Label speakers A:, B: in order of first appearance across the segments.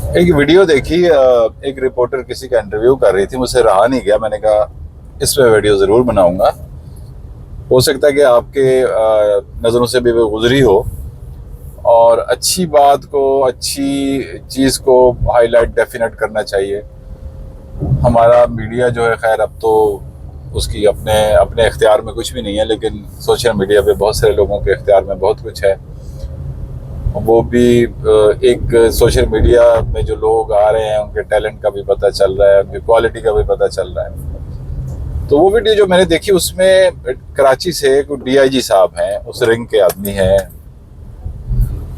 A: एक वीडियो देखी, एक रिपोर्टर किसी का इंटरव्यू कर रही थी, मुझसे रहा नहीं गया, मैंने कहा इस पे वीडियो ज़रूर बनाऊंगा। हो सकता है कि आपके नज़रों से भी वो गुजरी हो और अच्छी बात को, अच्छी चीज़ को हाईलाइट डेफिनेट करना चाहिए। हमारा मीडिया जो है, खैर अब तो उसकी अपने अपने इख्तियार में कुछ भी नहीं है, लेकिन सोशल मीडिया पे बहुत सारे लोगों के इख्तियार में बहुत कुछ है। वो भी एक सोशल मीडिया में जो लोग आ रहे हैं उनके टैलेंट का भी पता चल रहा है, उनकी क्वालिटी का भी पता चल रहा है। तो वो वीडियो जो मैंने देखी उसमें कराची से एक डीआईजी साहब हैं, उस रैंक के आदमी हैं,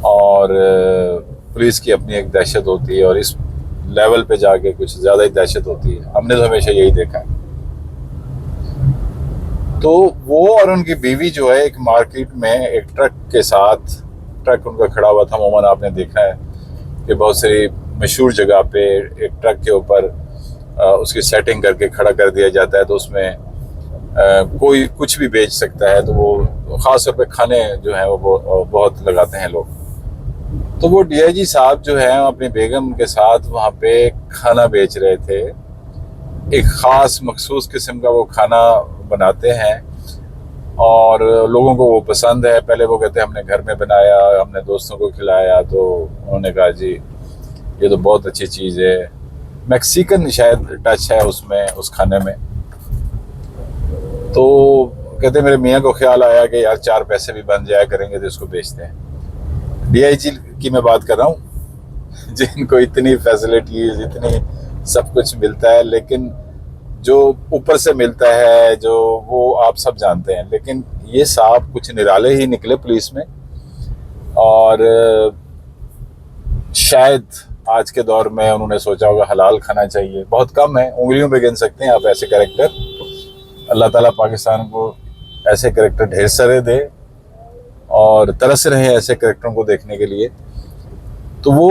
A: और पुलिस की अपनी एक दहशत होती है और इस लेवल पे जाके कुछ ज़्यादा ही दहशत होती है। हमने तो हमेशा यही देखा है। तो वो और उनकी बीवी जो है, एक मार्केट में एक ट्रक के साथ, ट्रक उनका खड़ा हुआ था। अमूमन आपने देखा है कि बहुत सारी मशहूर जगह पे एक ट्रक के ऊपर उसकी सेटिंग करके खड़ा कर दिया जाता है, तो उसमें कोई कुछ भी बेच सकता है। तो वो ख़ास तौर पे खाने जो हैं वो बहुत लगाते हैं लोग। तो वो डीआईजी साहब जो हैं अपनी बेगम के साथ वहाँ पे खाना बेच रहे थे। एक ख़ास मखसूस किस्म का वो खाना बनाते हैं और लोगों को वो पसंद है। पहले वो कहते हैं हमने घर में बनाया, हमने दोस्तों को खिलाया, तो उन्होंने कहा जी ये तो बहुत अच्छी चीज़ है। मैक्सिकन शायद टच है उसमें, उस खाने में। तो कहते मेरे मियाँ को ख्याल आया कि यार 4 पैसे भी बन जाया करेंगे तो इसको बेचते हैं। डीआईजी की मैं बात कर रहा हूँ जिनको इतनी फैसिलिटीज, इतनी सब कुछ मिलता है, लेकिन जो ऊपर से मिलता है जो वो आप सब जानते हैं। लेकिन ये साहब कुछ निराले ही निकले पुलिस में, और शायद आज के दौर में उन्होंने सोचा होगा हलाल खाना चाहिए। बहुत कम है, उंगलियों पे गिन सकते हैं आप ऐसे कैरेक्टर। अल्लाह ताला पाकिस्तान को ऐसे कैरेक्टर ढेर सारे दे और तरस रहे हैं ऐसे कैरेक्टरों को देखने के लिए। तो वो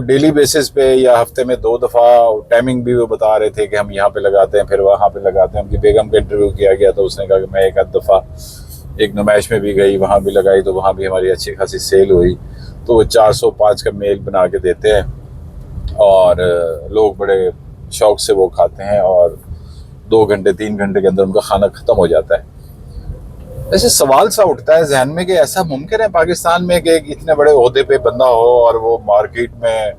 A: डेली बेसिस पे या हफ्ते में 2 दफ़ा टाइमिंग भी वो बता रहे थे कि हम यहाँ पे लगाते हैं, फिर वहाँ पे लगाते हैं। उनकी बेगम का इंटरव्यू किया गया तो उसने कहा कि मैं एक आध दफ़ा एक नुमाइश में भी गई, वहाँ भी लगाई, तो वहाँ भी हमारी अच्छी खासी सेल हुई। तो वो 405 का मेल बना के देते हैं और लोग बड़े शौक़ से वो खाते हैं और 2 घंटे 3 घंटे के अंदर उनका खाना ख़त्म हो जाता है। ऐसे सवाल सा उठता है जहन में कि ऐसा मुमकिन है पाकिस्तान में कि इतने बड़े ओहदे पे बंदा हो और वो मार्केट में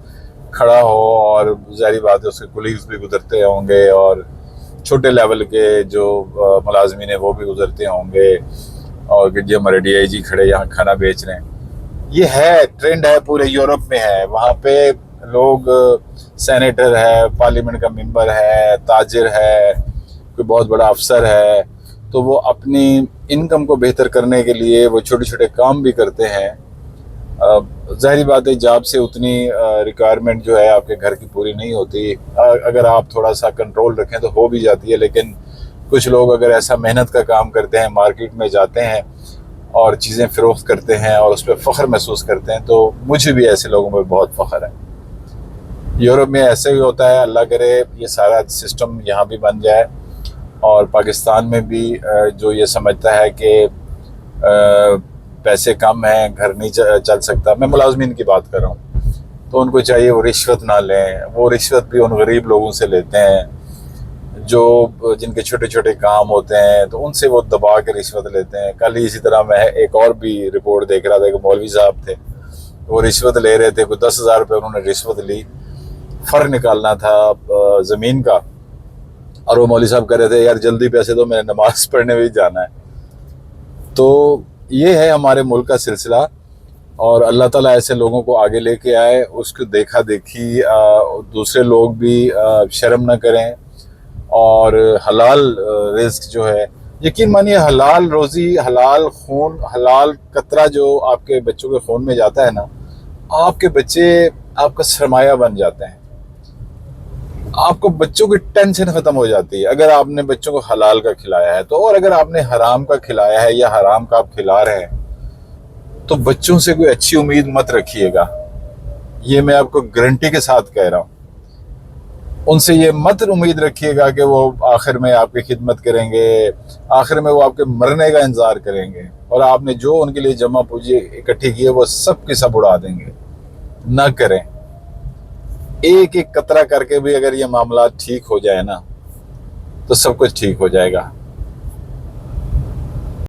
A: खड़ा हो, और ज़ाहिर बात है उसके कुलीग्स भी गुजरते होंगे और छोटे लेवल के जो मुलाजमीन हैं वो भी गुजरते होंगे, और कि जी हमारे डीआईजी खड़े यहाँ खाना बेच रहे हैं। ये है, ट्रेंड है, पूरे यूरोप में है। वहाँ पे लोग, सेनेटर है, पार्लियामेंट का मेंबर है, ताजिर है, कोई बहुत बड़ा अफसर है, तो वो अपनी इनकम को बेहतर करने के लिए वो छोटे छोटे काम भी करते हैं। ज़ाहिर बात है जॉब से उतनी रिक्वायरमेंट जो है आपके घर की पूरी नहीं होती। अगर आप थोड़ा सा कंट्रोल रखें तो हो भी जाती है, लेकिन कुछ लोग अगर ऐसा मेहनत का काम करते हैं, मार्केट में जाते हैं और चीज़ें फ़रोख्त करते हैं और उस पर फ़ख्र महसूस करते हैं, तो मुझे भी ऐसे लोगों में बहुत फ़ख्र है। यूरोप में ऐसे ही होता है। अल्लाह करे ये सारा सिस्टम यहाँ भी बन जाए और पाकिस्तान में भी जो ये समझता है कि पैसे कम हैं, घर नहीं चल सकता, मैं मुलाजमीन की बात कर रहा हूँ, तो उनको चाहिए वो रिश्वत ना लें। वो रिश्वत भी उन गरीब लोगों से लेते हैं जो जिनके छोटे छोटे काम होते हैं, तो उनसे वो दबा के रिश्वत लेते हैं। कल ही इसी तरह मैं एक और भी रिपोर्ट देख रहा था कि मौलवी साहब थे, वो रिश्वत ले रहे थे, कोई 10,000 रुपये उन्होंने रिश्वत ली, फ़र निकालना था ज़मीन का, और वो मौलवी साहब कह रहे थे यार जल्दी पैसे दो, मैंने नमाज पढ़ने भी जाना है। तो ये है हमारे मुल्क का सिलसिला, और अल्लाह ताला ऐसे लोगों को आगे लेके आए, उसको देखा देखी दूसरे लोग भी शर्म न करें और हलाल रिज़्क जो है, यकीन मानिए हलाल रोज़ी, हलाल खून, हलाल कतरा जो आपके बच्चों के खून में जाता है ना, आपके बच्चे आपका सरमाया बन जाते हैं। आपको बच्चों की टेंशन खत्म हो जाती है अगर आपने बच्चों को हलाल का खिलाया है तो। और अगर आपने हराम का खिलाया है या हराम का आप खिला रहे हैं तो बच्चों से कोई अच्छी उम्मीद मत रखिएगा। ये मैं आपको गारंटी के साथ कह रहा हूँ। उनसे ये मत उम्मीद रखिएगा कि वो आखिर में आपकी खिदमत करेंगे, आखिर में वो आपके मरने का इंतज़ार करेंगे और आपने जो उनके लिए जमा पूंजी इकट्ठी की है वो सब की सब उड़ा देंगे। ना करें। ایک ایک قطرہ کر کے بھی اگر یہ معاملات ٹھیک ہو جائے نا تو سب کچھ ٹھیک ہو جائے گا.